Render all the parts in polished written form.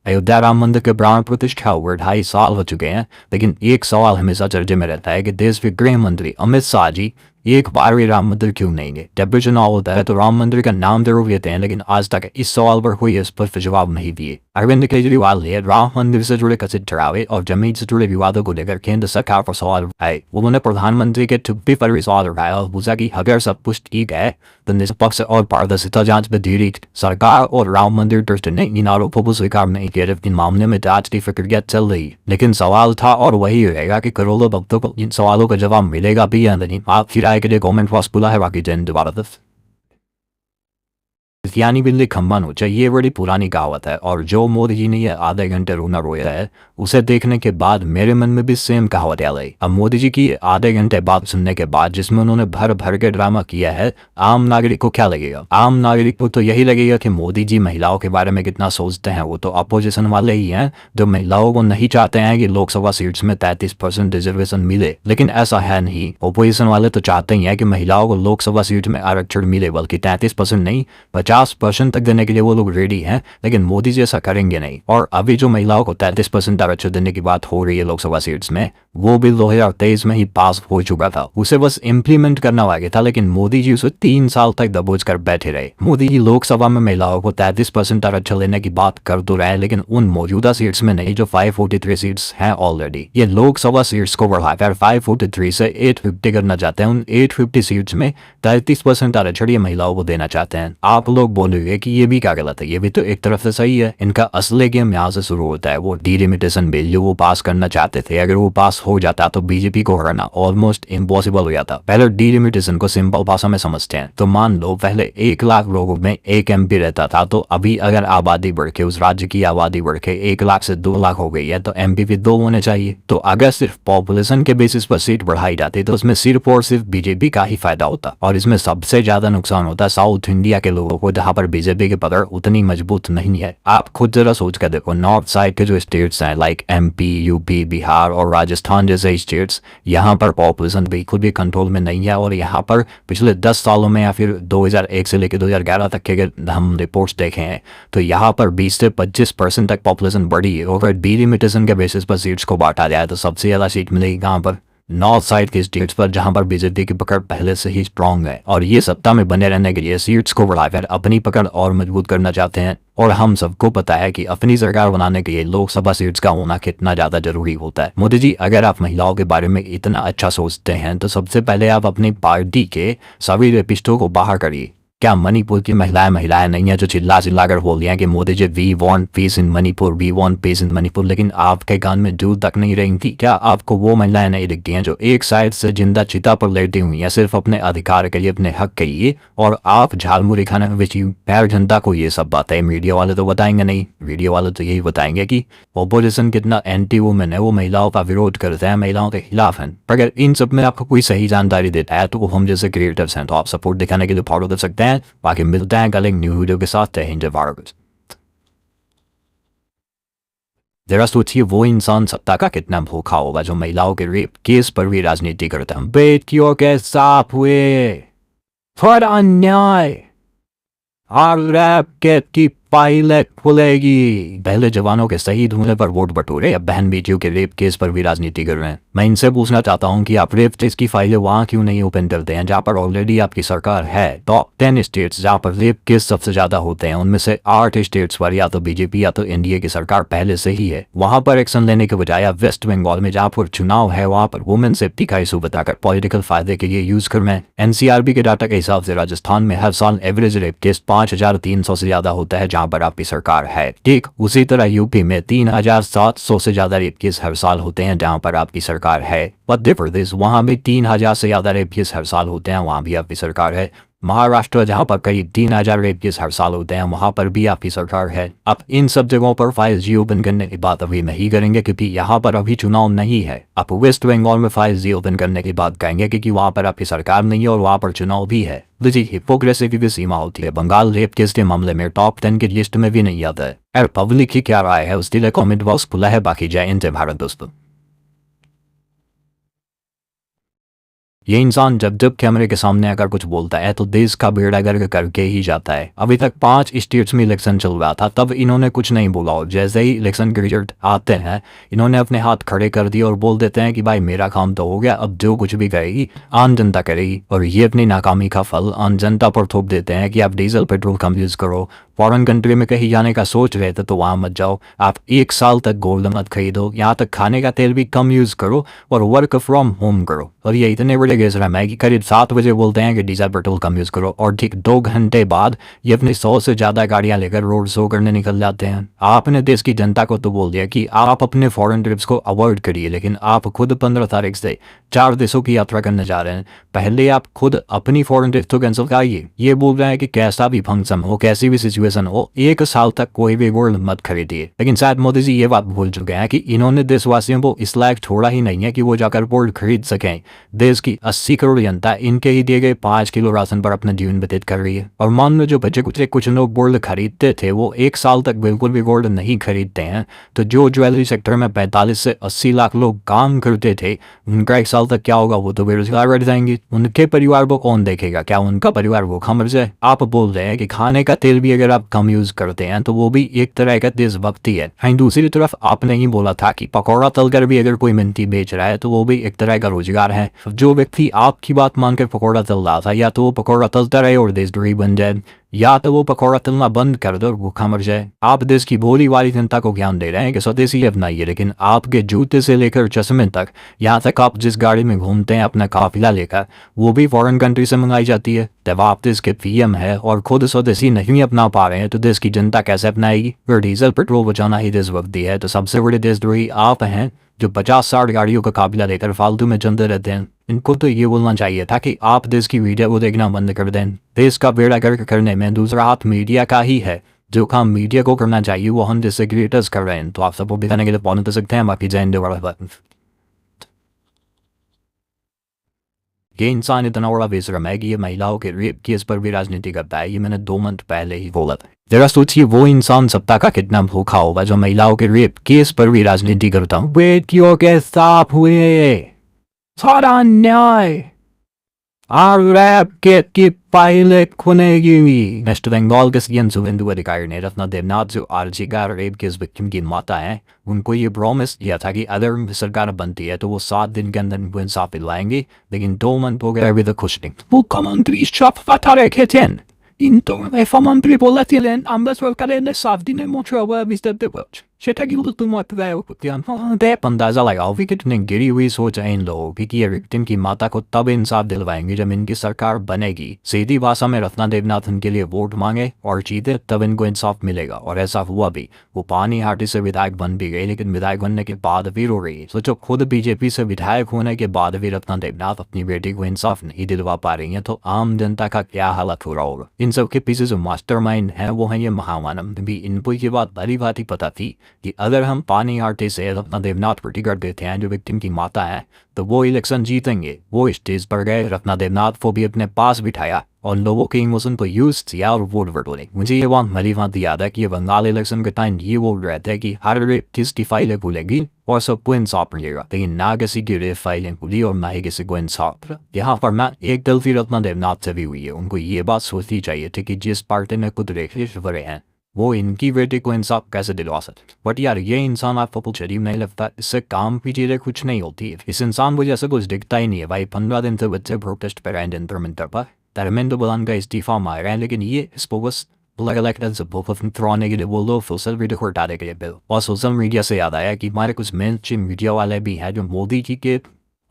अयोध्या राम मंदिर के प्राण प्रतिष्ठा हुए 2.5 साल हो चुके हैं, लेकिन एक सवाल हमेशा चर्चे में रहता है कि देश के गृह मंत्री अमित शाह जी एक बार भी राम मंदिर क्यों नहीं गए। जब भी चुनाव होता है तो राम मंदिर का नाम जरूर लेते हैं, लेकिन आज तक इस सवाल पर कोई स्पष्ट जवाब नहीं दिए। अरविंद केजरीवाल ने राम मंदिर से जुड़े कथित ठहरावे और जमीन से जुड़े विवादों को लेकर केंद्र सरकार पर सवाल उठाए। उन्होंने प्रधानमंत्री के चुप्पी पर सवाल उठाया और पूछा कि अगर सब कुछ ठीक है तो निष्पक्ष और पारदर्शिता जांच में देरी सरकार और राम मंदिर ट्रस्ट ने इन आरोपों को स्वीकार नहीं किया, जबकि मामले में जांच की प्रक्रिया चल रही। लेकिन सवाल था और वही रहेगा कि करोड़ों भक्तों को इन सवालों का जवाब मिलेगा भी या नहीं। आपकी राय के लिए कमेंट बॉक्स खुला है। बाकी जय भारत। यानी बिल्ली खम्बा नोचा, ये बड़ी पुरानी कहावत है और जो मोदी जी ने ये आधे घंटे रोना रोया है उसे देखने के बाद मेरे मन में भी सेम कहावत आ गई। अब मोदी जी की आधे घंटे बात सुनने के बाद जिसमें उन्होंने भर भर के ड्रामा किया है, आम नागरिक को क्या लगेगा? आम नागरिक को तो यही लगेगा कि मोदी जी महिलाओं के बारे में कितना सोचते हैं। वो तो अपोजिशन वाले ही हैं जो महिलाओं को नहीं चाहते हैं कि लोकसभा सीट्स में 33% रिजर्वेशन मिले, लेकिन ऐसा है नहीं। अपोजिशन वाले तो चाहते ही है कि महिलाओं को लोकसभा सीट में आरक्षण मिले, बल्कि 33% नहीं 50% तक देने के लिए वो लोग रेडी हैं, लेकिन मोदी जी ऐसा करेंगे नहीं। और अभी जो महिलाओं को 33% आरक्षण देने की बात हो रही है लोकसभा सीट्स में, वो बिल 2023 में ही पास हो चुका था, उसे बस इम्प्लीमेंट करना बाकी था, लेकिन मोदी जी उसे 3 साल तक दबोच कर बैठे रहे। मोदी जी लोकसभा में महिलाओं को 33% आरक्षण लेने की बात कर तो रहे, लेकिन उन मौजूदा सीट्स में नहीं जो 543 सीट्स हैं ऑलरेडी। ये लोकसभा सीट्स को बढ़ाकर 543 से 850 करना चाहते हैं। उन 850 सीट्स में 33% आरक्षण ये महिलाओं को देना चाहते हैं। आप लोग बोलेंगे कि ये भी क्या गलत है, ये भी तो एक तरफ से सही है। इनका असली गेम यहाँ से शुरू होता है। वो डिलिमिटेशन बिल जो वो पास करना चाहते थे, अगर वो पास हो जाता तो बीजेपी को हराना ऑलमोस्ट इम्पॉसिबल हो जाता। पहले डिलिमिटेशन को सिंपल भाषा में समझते हैं तो मान लो पहले 1 लाख लोगों में 1 MP रहता था, तो अभी अगर आबादी बढ़ के उस राज्य की आबादी बढ़ के 1 लाख से 2 लाख हो गई है तो MP भी 2 होने चाहिए। तो अगर सिर्फ पॉपुलेशन के बेसिस पर सीट बढ़ाई जाती तो उसमें सिर्फ और सिर्फ बीजेपी का ही फायदा होता, और इसमें सबसे ज्यादा नुकसान होता साउथ इंडिया के लोगों को, जहाँ पर बीजेपी की पकड़ उतनी मजबूत नहीं है। आप खुद जरा सोच कर देखो, नॉर्थ साइड के जो स्टेट्स हैं लाइक MP, UP, बिहार और राजस्थान जैसे स्टेट्स, यहाँ पर पॉपुलेशन बिल्कुल भी कंट्रोल में नहीं है। और यहाँ पर पिछले 10 सालों में या फिर 2001 से लेकर 2011 तक के अगर हम रिपोर्ट्स देखें हैं तो यहाँ पर 20 से 25% तक पॉपुलेशन बढ़ी है। और डिलिमिटेशन के बेसिस पर सीट्स को बांटा जाए तो सबसे ज़्यादा सीट मिलेगी कहाँ पर? नॉर्थ साइड के स्टेट्स पर, जहां पर बीजेपी की पकड़ पहले से ही स्ट्रांग है। और ये सत्ता में बने रहने के लिए सीट्स को बढ़ाकर अपनी पकड़ और मजबूत करना चाहते हैं। और हम सबको पता है कि अपनी सरकार बनाने के लिए लोकसभा सीट्स का होना कितना ज्यादा जरूरी होता है। मोदी जी, अगर आप महिलाओं के बारे में इतना अच्छा सोचते हैं तो सबसे पहले आप अपनी पार्टी के सभी रेपिस्टों को बाहर करिए। क्या मणिपुर की महिलाएं नहीं है जो चिल्ला कर बोल रही हैं कि Modi ji we want peace in Manipur, we want peace in Manipur, लेकिन आपके कान में जूं तक नहीं रही थी? क्या आपको वो महिलाएं नहीं दिखती हैं जो एक साइड से जिंदा चिता पर लेटी हुई हैं सिर्फ अपने अधिकार के लिए, अपने हक के लिए, और आप झालमुरी खाने में बिची पैर जनता को ये सब बातें मीडिया वाले तो बताएंगे नहीं। मीडिया वाले तो यही बताएंगे कि ऑपोजिशन कितना एंटी वुमेन है, वो महिलाओं का विरोध करते हैं, महिलाओं के खिलाफ है। पर अगर इन सब में आपको कोई सही जानकारी देता है तो हम जैसे क्रिएटर्स हैं तो आप सपोर्ट दिखाने के लिए फॉलो कर सकते हैं। बाकी मिलते हैं कल एक न्यू वीडियो के साथ। जय हिंद, जय भारत। जरा सोचिए वो इंसान सत्ता का कितना भूखा होगा जो महिलाओं के रेप केस पर भी राजनीति करता है। बेटियों के साथ हुए पर अन्याय और रैप की पायलट खुलेगी। पहले जवानों के शहीद होने पर वोट बटोरे, अब बहन बेटियों के रेप केस पर भी राजनीति कर रहे हैं। मैं इनसे पूछना चाहता हूं कि आप रेप केस की फाइलें वहां क्यों नहीं ओपन करते हैं जहां पर ऑलरेडी आपकी सरकार है। टॉप 10 स्टेट्स जहां पर रेप केस सबसे ज्यादा होते हैं, उनमें से 8 स्टेट्स पर या तो बीजेपी या तो एनडीए की सरकार पहले से ही है। वहां पर एक्शन लेने के बजाय आप वेस्ट बंगाल में जहां पर चुनाव है वहां पर वुमेन सेफ्टी का इशू बताकर पॉलिटिकल फायदे के लिए यूज कर रहे हैं। NCRB के डाटा के हिसाब से राजस्थान में हर साल एवरेज रेप केस 5300 से ज्यादा होता है जहां पर आपकी सरकार है। ठीक उसी तरह यूपी में 3700 से ज्यादा रेप केस हर साल होते हैं जहां पर आपकी सरकार है। मध्य प्रदेश वहां भी 3000 से ज्यादा रेप केस हर साल होते हैं, वहां भी आपकी सरकार है। महाराष्ट्र जहां पर करीब 3000 रेप केस हर साल होते हैं, वहां पर भी आपकी सरकार है। अब इन सब जगहों पर फाइल्स ओपन करने की बात अभी नहीं करेंगे क्योंकि यहाँ पर अभी चुनाव नहीं है। आप वेस्ट बंगाल में फाइल्स ओपन करने की बात कहेंगे क्योंकि वहां पर आपकी सरकार नहीं है और वहां पर चुनाव भी है। लीजिए, हिपोक्रेसी की भी सीमा होती है। बंगाल रेप केस के मामले में टॉप 10 की लिस्ट में भी नहीं आता है। यार पब्लिक की क्या राय है उसके लिए कॉमेंट बॉक्स खुला है। बाकी जय हिंद, जय भारत दोस्तों। ये इंसान जब जब कैमरे के सामने आकर कुछ बोलता है तो देश का बेड़ा गर्क करके ही जाता है। अभी तक 5 स्टेट्स में इलेक्शन चल रहा था, तब इन्होंने कुछ नहीं बोला और जैसे ही इलेक्शन के रिजल्ट आते हैं इन्होंने अपने हाथ खड़े कर दिए और बोल देते हैं कि भाई मेरा काम तो हो गया, अब जो कुछ भी करेगी आम जनता करेगी। और ये अपनी नाकामी का फल आम जनता पर थोप देते हैं कि आप डीजल पेट्रोल कम यूज़ करो, फॉरेन कंट्री में कहीं जाने का सोच रहे थे तो वहाँ मत जाओ, आप 1 साल तक गोल्ड मत खरीदो, यहाँ तक खाने का तेल भी कम यूज़ करो और वर्क फ्रॉम होम करो। और ये इतने बड़े गेजरम है कि करीब 7 बजे बोलते हैं कि डीजल पेट्रोल कम यूज़ करो और ठीक 2 घंटे बाद ये अपनी 100 से ज़्यादा गाड़ियाँ लेकर रोड शो करने निकल जाते हैं। आपने देश की जनता को तो बोल दिया कि आप अपने फॉरेन ट्रिप्स को अवॉइड करिए, लेकिन आप खुद 15 तारीख से 4 देशों की यात्रा करने जा रहे हैं। पहले आप खुद अपनी फॉरेन ट्रिप तो कैंसिल कराइए। ये बोल रहे हैं कि कैसा भी फंक्शन हो, कैसी भी सिचुएशन हो, 1 साल तक कोई भी गोल्ड मत खरीदिए। लेकिन शायद मोदी जी ये बात भूल चुके हैं कि इन्होंने देशवासियों को इस लायक छोड़ा ही नहीं है कि वो जाकर गोल्ड खरीद सकें। देश की 80 करोड़ जनता इनके ही दिए गए 5 किलो राशन पर अपना जीवन व्यतीत कर रही है। और मान लो जो बच्चे कुछ लोग गोल्ड खरीदते थे वो 1 साल तक बिल्कुल भी गोल्ड नहीं खरीदते हैं, तो जो ज्वेलरी सेक्टर में 45 से 80 लाख लोग काम करते थे उनका 1 साल तक क्या होगा? वो तो बेरोजगार रह जाएंगे। उनके परिवार को कौन देखेगा? क्या उनका परिवार भूखा मर जाए? आप बोल रहे हैं कि खाने का तेल भी अगर आप कम यूज करते हैं तो वो भी एक तरह का देशभक्ति है। हाँ, दूसरी तरफ आपने ही बोला था कि पकौड़ा तलकर भी अगर कोई मिंटी बेच रहा है तो वो भी एक तरह का रोजगार है। जो व्यक्ति आपकी बात मानकर पकौड़ा तल रहा था, या तो वो पकौड़ा तलता रहे और देशद्रोही बन जाए, या तो वो पकौड़ा तलना बंद कर दो और भूखा मर जाए। आप देश की भोली वाली जनता को ज्ञान दे रहे हैं कि स्वदेशी अपनाइए, लेकिन आपके जूते से लेकर चश्मे तक, यहाँ तक आप जिस गाड़ी में घूमते हैं अपना काफिला लेकर, वो भी फॉरेन कंट्री से मंगाई जाती है। जब आप देश के पीएम है और खुद स्वदेशी नहीं अपना पा रहे हैं तो देश की जनता कैसे अपनाएगी? अगर डीजल पेट्रोल बचाना ही देशभक्ति है तो सबसे बड़े देशद्रोही आप हैं जो 50-60 गाड़ियों का काफिला लेकर फालतू में चलते रहते हैं। इनको तो ये बोलना चाहिए था कि आप देश की वीडियो को देखना बंद कर दें। देश का बेड़ा गर्क करने में दूसरा हाथ मीडिया का ही है। जो काम मीडिया को करना चाहिए वो हम जैसे क्रिएटर्स कर रहे हैं। तो आप सबको दिखाने के लिए पहुंच तो सकते हैं बाकी जैन वाला। ये इंसान इतना बड़ा बेशरम है कि ये महिलाओं के रेप केस पर भी राजनीति करता है। ये मैंने 2 मंथ पहले ही बोला था। जरा सोचिए वो इंसान सत्ता का कितना भूखा होगा जो महिलाओं के रेप केस पर भी राजनीति करता हूँ। बेटियों के साथ हुए सारा अन्याय और रैप के की पहले खुनेगी। वेस्ट बंगाल के सीएम शुभेंदु अधिकारी ने रत्ना देवनाथ जो आरजी का रेप केस विक्टिम की माता है उनको ये प्रॉमिस किया था कि अगर सरकार बनती है तो वो 7 दिन के अंदर इनको इंसाफ दिलवाएंगे, लेकिन 2 मंथ हो गए अभी तक कुछ नहीं। मुख्यमंत्री शपथ रखेছেন কিন্তু রেফামন্ত্রী বলেছিলেন আমরা সরকারের 7 দিনের মধ্যে অবহিত দেতে পারছি, সেটা কিন্তু তোমার अंदाजा लगाओ कि कितनी गिरी हुई सोच है इन लोगों की कि ये विक्टिम की माता को तब इंसाफ दिलवाएंगे जब इनकी सरकार बनेगी। सीधी भाषा में रत्ना देवनाथ उनके लिए वोट मांगे और जीते तब इनको इंसाफ मिलेगा। और ऐसा हुआ भी। वो पानीहाटी से विधायक बन भी गई, लेकिन विधायक बनने के बाद भी रो रही है। सोचो खुद बीजेपी से विधायक होने के बाद भी रत्ना देवनाथ अपनी बेटी को इंसाफ नहीं दिलवा पा रही है, तो आम जनता का क्या हालत हो रहा होगा। इन सब के पीछे जो मास्टरमाइंड है वो है ये महामानव। भी इनको ये बात भली भांति पता थी कि अगर हम पानीहाटी से रत्ना देवनाथ पर टिकट देते हैं जो विक्टिम की माता है तो वो इलेक्शन जीतेंगे। वो स्टेज पर गए, रत्ना देवनाथ को भी अपने पास बिठाया और लोगों के इमोशन को यूज किया और वोट बटोरे। मुझे ये बात भली भांति याद है कि ये बंगाल इलेक्शन के टाइम ये बोल रहे थे कि हर रेप की फाइलें खुलेगी और सबको इंसाफ मिलेगा, लेकिन ना किसी की रेप फाइलें खुली और ना ही किसी को इंसाफ। यहाँ पर मैं एक गलती रत्ना देवनाथ से भी हुई है। उनको ये बात सोचनी चाहिए थी कि जिस पार्टी ने खुद रेखिश भरे हैं वो इनकी बेटी को इंसाफ कैसे दिलवा सकते। बट यार ये इंसान आपको कुछ अजीब नहीं लगता? इससे काम की चीजें कुछ नहीं होती। इस इंसान को जैसे कुछ दिखता ही नहीं है। भाई 15 दिन से बच्चे प्रोटेस्ट पर हैं जंतर पर, धर्मेंद्र प्रधान का इस्तीफा मार रहे हैं, लेकिन ये इसको बस के लिए वो लोग सोशल मीडिया को हटा देंगे बिल। और सोशल मीडिया से याद आया कि हमारे कुछ मेन स्ट्रीम मीडिया वाले भी हैं जो मोदी जी के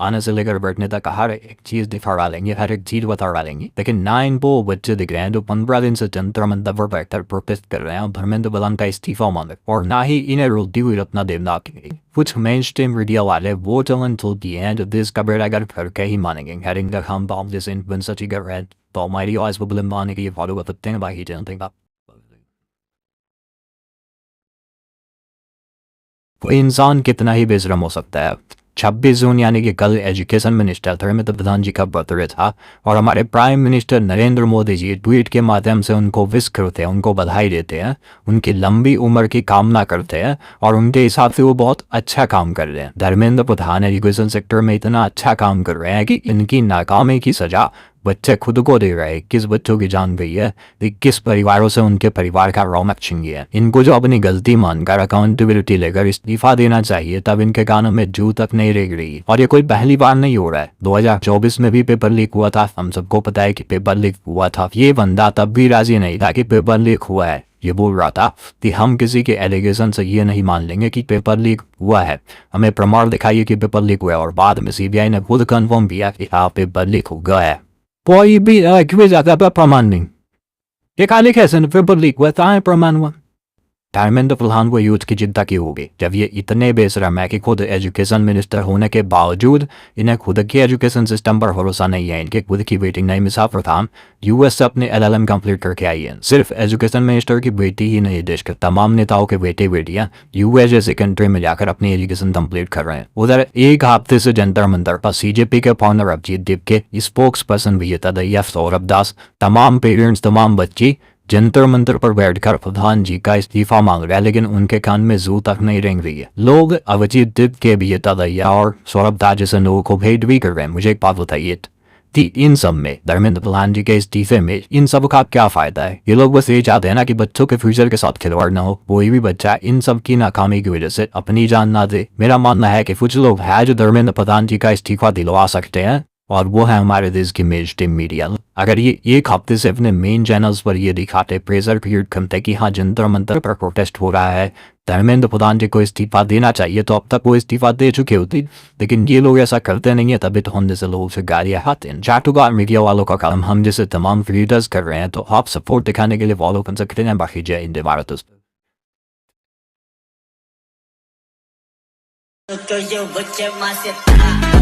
आने से लेकर बैठने तक हर एक चीज़ दिखा लेंगे, हर एक चीज़ बता लेंगे, लेकिन ना इनको बच्चे दिख रहे हैं जो 15 दिन से जंतर मंतर पर बैठकर प्रोटेस्ट कर रहे हैं धर्मेंद्र प्रधान का इस्तीफा मांगे, और ना ही इन्हें रोती हुई रत्ना देवनाथ की। कुछ मेन स्ट्रीम मीडिया वाले वो चलन चलती हैं जो देश का बेड़ा गर्क करके ही मानेंगे। हेडिंग का हम बाम जैसे इन सच ही कर रहे हैं तो हमारी आवाज़ को बुलंद माने के ये फॉलो कर सकते हैं। बाकी चलते हैं कोई इंसान कितना ही बेशरम हो सकता है। 26 जून यानी कि कल एजुकेशन मिनिस्टर धर्मेंद्र प्रधान जी का बर्थडे था और हमारे prime minister Narendra Modi ji tweet के माध्यम से उनको विश करते हैं, उनको बधाई देते हैं, उनकी लंबी उम्र की कामना करते हैं और उनके हिसाब से वो बहुत अच्छा काम कर रहे हैं। धर्मेंद्र प्रधान एजुकेशन सेक्टर में इतना अच्छा काम कर रहे हैं कि इनकी नाकामी की सजा बच्चे खुद को दे रहे हैं। किस बच्चों की जान गई है, किस परिवारों से उनके परिवार का रौनक छिनी है। इनको जो अपनी गलती मानकर अकाउंटेबिलिटी लेकर इस्तीफा देना चाहिए, तब इनके कानों में जू तक नहीं रह रही। और ये कोई पहली बार नहीं हो रहा है, 2024 में भी पेपर लीक हुआ था, हम सबको पता है कि पेपर लीक हुआ था। ये बंदा तब भी राजी नहीं था कि पेपर लीक हुआ है। ये बोल रहा था कि हम किसी के एलिगेशन से ये नहीं मान लेंगे कि पेपर लीक हुआ है, हमें प्रमाण दिखाइए कि पेपर लीक हुआ है। और बाद में सीबीआई ने खुद कन्फर्म किया कि हाँ पेपर लीक हो गया है। कोई भी प्रमाण नहीं, ये खाली कैसे पेपर लीक हुआ था, प्रमाण हुआ। धर्मेंद्र प्रधान को यूथ की चिंता की होगी जब ये इतने बेशरम है कि खुद एजुकेशन मिनिस्टर होने के बावजूद इन्हें खुद के एजुकेशन सिस्टम पर भरोसा नहीं है। इनके खुद की बेटी नईमिसा प्रधान यूएस से अपने LLM कंप्लीट करके आई है। सिर्फ एजुकेशन मिनिस्टर की बेटी ही नहीं, देश के तमाम नेताओं के बेटे बेटियां यूएस जैसे कंट्री में जाकर अपनी एजुकेशन कंप्लीट कर रहे हैं। उधर एक हफ्ते से जंतर मंतर पर सीजेपी के फाउंडर अभिजीत दीप के स्पोक्स पर्सन विजेता दैया सौरभ दास, तमाम पेरेंट्स, तमाम बच्ची जंतर मंतर पर बैठकर प्रधान जी का इस्तीफा मांग रहे हैं, लेकिन उनके कान में जू तक नहीं रेंग रही है। लोग अभिजीत दीप के विजेता दैया और सौरभ दास जैसे लोगों को भेंट भी कर रहे हैं। मुझे एक बात बताइए, इन सब में धर्मेंद्र प्रधान जी के इस्तीफे में इन सब का क्या फायदा है? ये लोग बस ये चाहते हैं ना कि बच्चों के फ्यूचर के साथ खिलवाड़ ना हो, कोई भी बच्चा इन सब की नाकामी की वजह से अपनी जान ना दे। मेरा मानना है कि कुछ लोग हैं जो धर्मेंद्र प्रधान जी का इस्तीफा दिलवा सकते हैं और वो है हमारे देश की मेन स्ट्रीम मीडिया। अगर ये एक हफ्ते से अपने मेन चैनल्स पर ये दिखाते, प्रेशर क्रिएट करते कि हाँ जंतर मंतर पर प्रोटेस्ट हो रहा है, धर्मेंद्र प्रधान जी को इस्तीफा देना चाहिए, तो अब तक वो इस्तीफा दे चुके होते। लेकिन ये लोग ऐसा करते नहीं है, तभी तो हम जैसे लोगों से गालियाँ खाते हैं। चाटुकार मीडिया वालों का काम हम जैसे तमाम रीडर्स कर रहे हैं, तो आप सपोर्ट दिखाने के लिए फॉलो कर सकते हैं। बाकी जय हिंद भारत। तो जो बच्चे माँ से